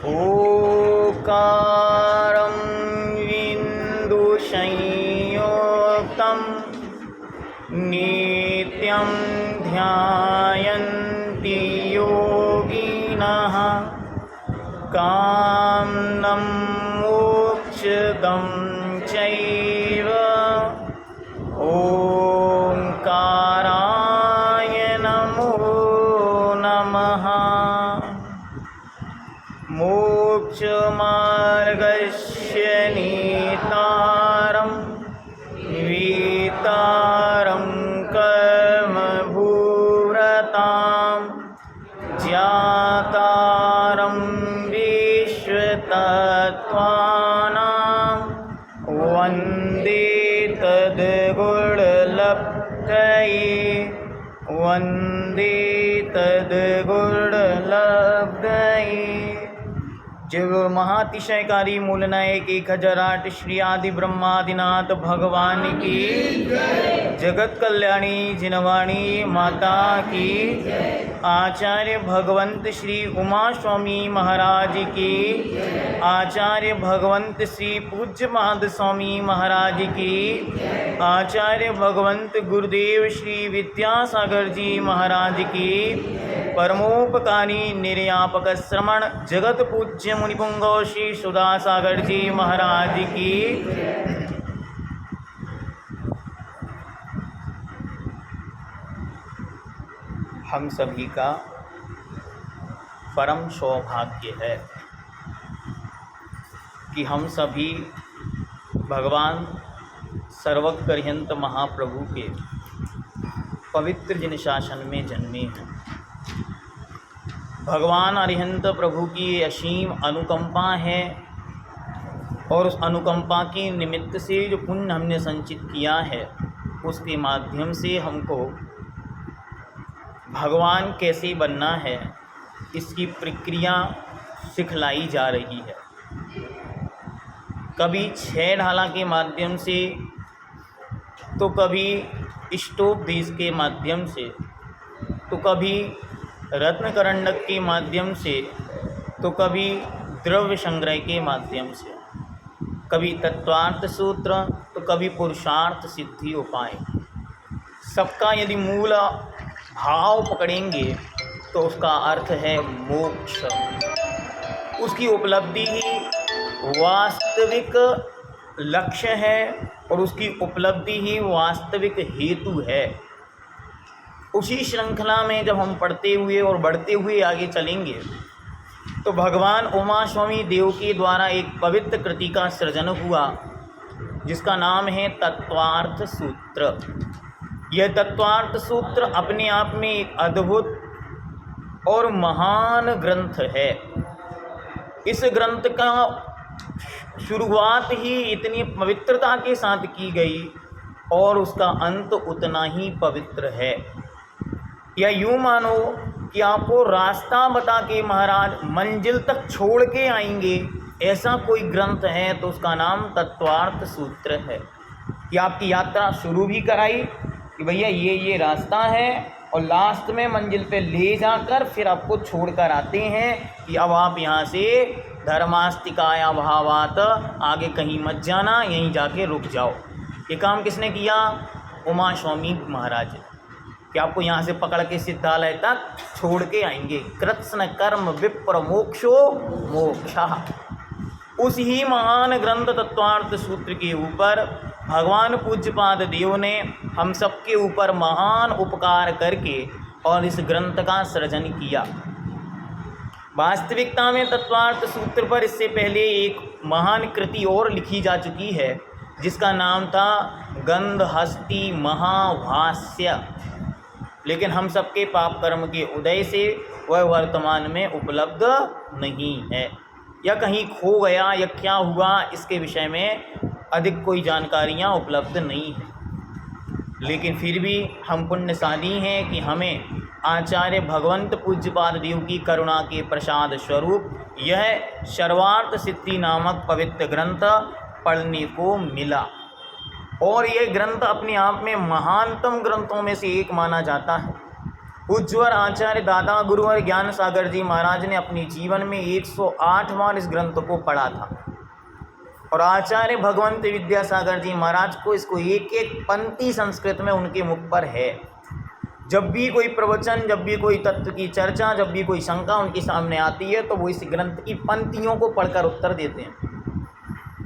ओकारं बिन्दुसंयुक्तं नित्यं ध्यायन्ति योगिनः कामं मोक्षदं चैव ओंकाराय नमो नमः। मोक्षमार्गस्य नेतारं वेतारं कर्मभूरतां ज्ञातारं विश्वतत्त्वानां वन्दे तद्गुणलब्धये वन्दे तद्गुणलब्धये। जय गुरु महातिशयकारी मूलनायक 1008 श्री आदि ब्रह्मादिनाथ भगवान की जगत कल्याणी जिनवाणी माता की। आचार्य भगवंत श्री उमा स्वामी महाराज की। आचार्य भगवंत श्री पूज्य महाद स्वामी महाराज की। आचार्य भगवंत गुरुदेव श्री विद्यासागर जी महाराज की। परमोपकारी निर्यापक श्रमण जगत पूज्य मुनिपुंगव श्री सुधासागर जी महाराज की। हम सभी का परम सौभाग्य है कि हम सभी भगवान सर्वकर्यंत महाप्रभु के पवित्र जिन शासन में जन्मे हैं। भगवान अरिहंत प्रभु की असीम अनुकंपा है और उस अनुकंपा के निमित्त से जो पुण्य हमने संचित किया है उसके माध्यम से हमको भगवान कैसे बनना है इसकी प्रक्रिया सिखलाई जा रही है। कभी 6 ढाला के माध्यम से, तो कभी इष्टोपदेश के माध्यम से, तो कभी रत्नकरंडक के माध्यम से, तो कभी द्रव्य संग्रह के माध्यम से, कभी तत्वार्थ सूत्र, तो कभी पुरुषार्थ सिद्धि उपाय। सबका यदि मूल भाव पकड़ेंगे तो उसका अर्थ है मोक्ष। उसकी उपलब्धि ही वास्तविक लक्ष्य है और उसकी उपलब्धि ही वास्तविक हेतु है। उसी श्रृंखला में जब हम पढ़ते हुए और बढ़ते हुए आगे चलेंगे तो भगवान उमा स्वामी देव के द्वारा एक पवित्र कृति का सृजन हुआ जिसका नाम है तत्वार्थ सूत्र। यह तत्वार्थ सूत्र अपने आप में एक अद्भुत और महान ग्रंथ है। इस ग्रंथ का शुरुआत ही इतनी पवित्रता के साथ की गई और उसका अंत उतना ही पवित्र है। या यूँ मानो कि आपको रास्ता बता के महाराज मंजिल तक छोड़ के आएंगे, ऐसा कोई ग्रंथ है तो उसका नाम तत्वार्थ सूत्र है। कि आपकी यात्रा शुरू भी कराई कि भैया ये रास्ता है और लास्ट में मंजिल पे ले जाकर फिर आपको छोड़कर आते हैं कि अब आप यहाँ से धर्मास्तिकाया भावात आगे कहीं मत जाना, यहीं जाके रुक जाओ। ये काम किसने किया? उमा स्वामी महाराज। कि आपको यहाँ से पकड़ के सिद्धालय तक छोड़ के आएंगे। कृत्स्न कर्म विप्र मोक्षो मोक्षा। उस ही महान ग्रंथ तत्वार्थ सूत्र के ऊपर भगवान पूज्यपाद देव ने हम सबके ऊपर महान उपकार करके और इस ग्रंथ का सृजन किया। वास्तविकता में तत्वार्थ सूत्र पर इससे पहले एक महान कृति और लिखी जा चुकी है जिसका नाम था गंधहस्ती महाभाष्य, लेकिन हम सबके पाप कर्म के उदय से वह वर्तमान में उपलब्ध नहीं है या कहीं खो गया या क्या हुआ इसके विषय में अधिक कोई जानकारियाँ उपलब्ध नहीं हैं। लेकिन फिर भी हम पुण्यशाली हैं कि हमें आचार्य भगवंत पूज्यपाद देव की करुणा के प्रसाद स्वरूप यह सर्वार्थ सिद्धि नामक पवित्र ग्रंथ पढ़ने को मिला। और यह ग्रंथ अपने आप में महानतम ग्रंथों में से एक माना जाता है। पूज्यवर आचार्य दादा गुरुवर ज्ञान सागर जी महाराज ने अपने जीवन में 108 बार इस ग्रंथ को पढ़ा था और आचार्य भगवंत विद्यासागर जी महाराज को इसको एक एक पंक्ति संस्कृत में उनके मुख पर है। जब भी कोई प्रवचन, जब भी कोई तत्व की चर्चा, जब भी कोई शंका उनके सामने आती है तो वो इस ग्रंथ की पंक्तियों को पढ़कर उत्तर देते हैं।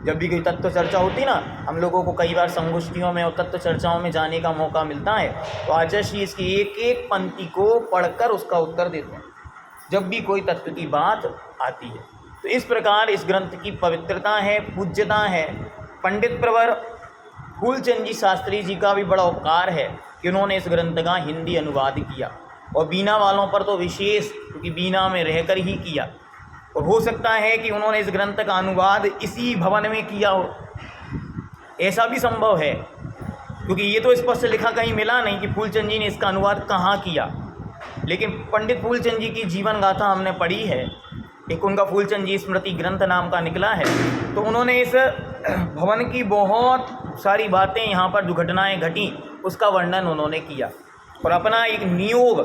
जब भी कोई तत्व चर्चा होती ना, हम लोगों को कई बार संगोष्ठियों में और तत्व चर्चाओं में जाने का मौका मिलता है, तो आचार्य श्री इसकी एक एक पंक्ति को पढ़कर उसका उत्तर देते हैं जब भी कोई तत्व की बात आती है। तो इस प्रकार इस ग्रंथ की पवित्रता है, पूज्यता है। पंडित प्रवर फूलचंद जी शास्त्री जी का भी बड़ा उपकार है कि उन्होंने इस ग्रंथ का हिंदी अनुवाद किया और बीना वालों पर तो विशेष, क्योंकि बीना में रहकर ही किया। और हो सकता है कि उन्होंने इस ग्रंथ का अनुवाद इसी भवन में किया हो, ऐसा भी संभव है, क्योंकि ये तो स्पष्ट लिखा कहीं मिला नहीं कि फूलचंद जी ने इसका अनुवाद कहाँ किया। लेकिन पंडित फूलचंद जी की जीवन गाथा हमने पढ़ी है, एक उनका फूलचंद जी स्मृति ग्रंथ नाम का निकला है। तो उन्होंने इस भवन की बहुत सारी बातें, यहाँ पर जो घटनाएं घटी उसका वर्णन उन्होंने किया और अपना एक नियोग,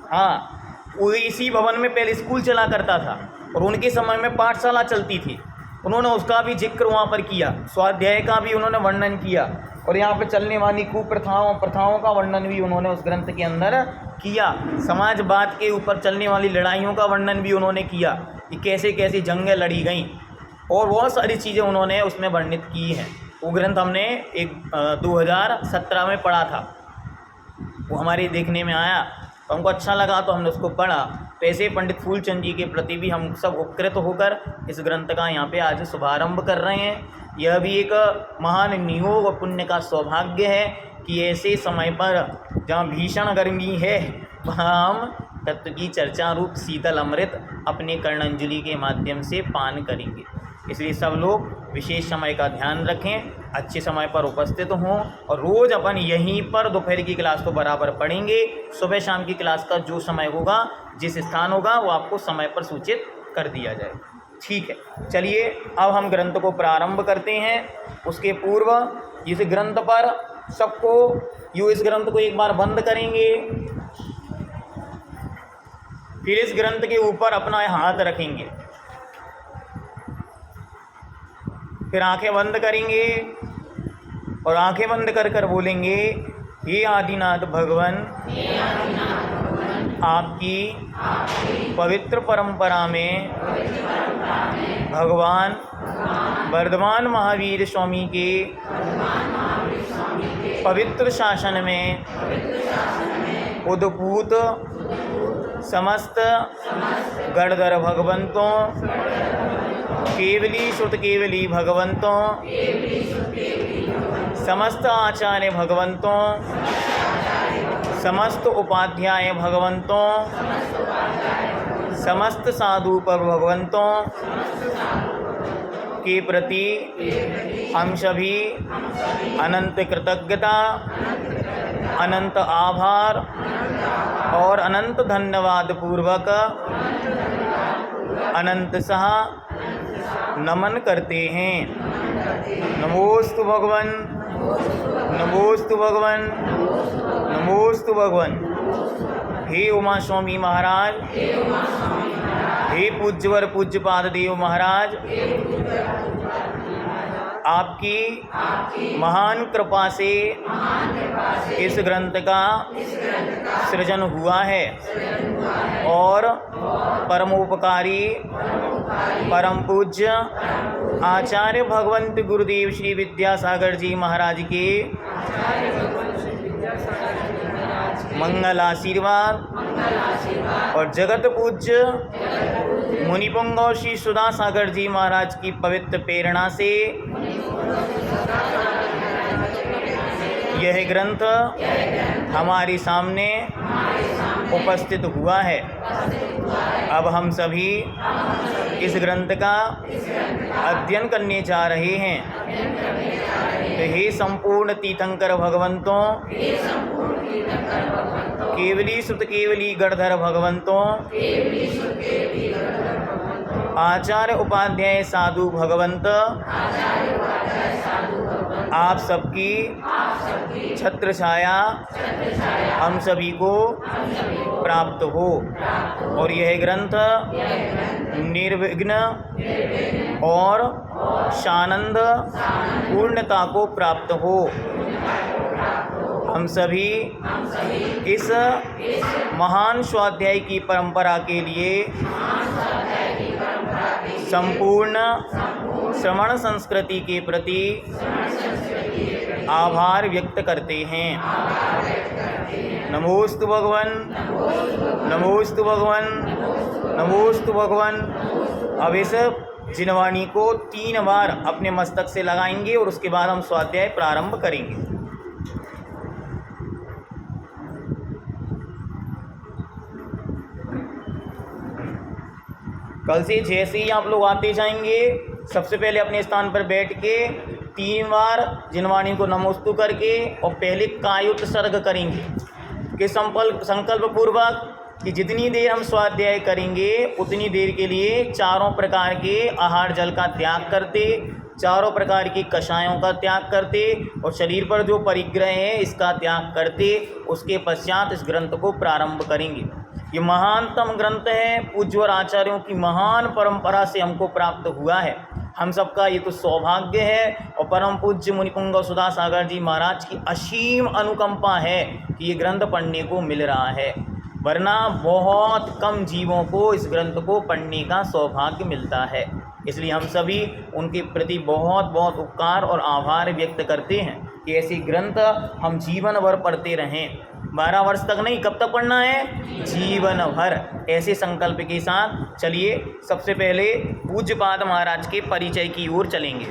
हाँ, वो इसी भवन में पहले स्कूल चला करता था और उनके समय में पाठशाला चलती थी, उन्होंने उसका भी जिक्र वहाँ पर किया, स्वाध्याय का भी उन्होंने वर्णन किया और यहाँ पर चलने वाली प्रथाओं का वर्णन भी उन्होंने उस ग्रंथ के अंदर किया। समाजवाद के ऊपर चलने वाली लड़ाइयों का वर्णन भी उन्होंने किया कि कैसे कैसे जंगें लड़ी गईं और बहुत सारी चीज़ें उन्होंने उसमें वर्णित की हैं। वो ग्रंथ हमने 2017 में पढ़ा था, वो हमारे देखने में आया तो हमको अच्छा लगा तो हमने उसको पढ़ा। तो ऐसे पंडित फूलचंद जी के प्रति भी हम सब उपकृत होकर इस ग्रंथ का यहाँ पे आज शुभारंभ कर रहे हैं। यह भी एक महान नियोग और पुण्य का सौभाग्य है कि ऐसे समय पर जहाँ भीषण गर्मी है वहाँ हम तत्व की चर्चा रूप शीतल अमृत अपने कर्णांजलि के माध्यम से पान करेंगे। इसलिए सब लोग विशेष समय का ध्यान रखें, अच्छे समय पर उपस्थित हों और रोज़ अपन यहीं पर दोपहर की क्लास को बराबर पढ़ेंगे। सुबह शाम की क्लास का जो समय होगा, जिस स्थान होगा, वो आपको समय पर सूचित कर दिया जाए। ठीक है, चलिए अब हम ग्रंथ को प्रारंभ करते हैं। उसके पूर्व इस ग्रंथ पर सबको इस ग्रंथ को एक बार बंद करेंगे, फिर इस ग्रंथ के ऊपर अपना हाथ रखेंगे, फिर आंखें बंद करेंगे और आंखें बंद कर कर बोलेंगे, हे आदिनाथ भगवान, आपकी पवित्र परंपरा में भगवान वर्धमान महावीर स्वामी के पवित्र शासन में उद्भूत समस्त गणधर भगवंतों, केवली श्रुत केवली भगवंतों, समस्त आचार्य भगवंतों, समस्त उपाध्याय भगवंतों, समस्त साधु पर भगवंतों के प्रति हम सभी अनंत कृतज्ञता, अनंत आभार और अनंत धन्यवाद पूर्वक अनंत सह नमन करते हैं। नमोस्तु भगवन, नमोस्तु भगवन, नमोस्तु भगवन। हे उमा स्वामी महाराज, हे पूज्यवर पूज्यपाद देव महाराज, आपकी महान कृपा से इस ग्रंथ का सृजन हुआ है और परमोपकारी परम पूज्य आचार्य भगवंत गुरुदेव श्री विद्यासागर जी महाराज के मंगल आशीर्वाद और जगत पूज्य मुनिपुंगव श्री सुधा सागर जी महाराज की पवित्र प्रेरणा से यह ग्रंथ हमारे सामने उपस्थित हुआ है। अब हम सभी इस ग्रंथ का अध्ययन करने जा रहे हैं। तो हे संपूर्ण तीर्थंकर भगवंतों, केवली श्रुत केवली गणधर भगवंतों, आचार्य उपाध्याय साधु भगवंत, आप सबकी छत्र छाया हम सभी को प्राप्त हो और यह ग्रंथ निर्विघ्न और शानंद पूर्णता को प्राप्त हो। हम सभी इस महान स्वाध्याय की परंपरा के लिए संपूर्ण श्रवण संस्कृति के प्रति आभार व्यक्त करते हैं। नमोस्तु भगवन, नमोस्तु भगवन, नमोस्तु भगवन। अब इस जिनवाणी को 3 बार अपने मस्तक से लगाएंगे और उसके बाद हम स्वाध्याय प्रारंभ करेंगे। कल से जैसे ही आप लोग आते जाएंगे, सबसे पहले अपने स्थान पर बैठ के 3 बार जिनवाणी को नमोस्तु करके और पहले कायुत सर्ग करेंगे कि संकल्प पूर्वक कि जितनी देर हम स्वाध्याय करेंगे उतनी देर के लिए चारों प्रकार के आहार जल का त्याग करते, चारों प्रकार की कषायों का त्याग करते और शरीर पर जो परिग्रह है इसका त्याग करते। उसके पश्चात इस ग्रंथ को प्रारंभ करेंगे। ये महानतम ग्रंथ है, पूज्य और आचार्यों की महान परंपरा से हमको प्राप्त हुआ है। हम सबका ये तो सौभाग्य है और परम पूज्य मुनिपुंग सुधा सागर जी महाराज की असीम अनुकंपा है कि ये ग्रंथ पढ़ने को मिल रहा है, वरना बहुत कम जीवों को इस ग्रंथ को पढ़ने का सौभाग्य मिलता है। इसलिए हम सभी उनके प्रति बहुत बहुत उपकार और आभार व्यक्त करते हैं कि ऐसे ग्रंथ हम जीवन भर पढ़ते रहें। 12 वर्ष तक नहीं, कब तक पढ़ना है? जीवन भर। ऐसे संकल्प के साथ चलिए सबसे पहले पूज्यपाद महाराज के परिचय की ओर चलेंगे।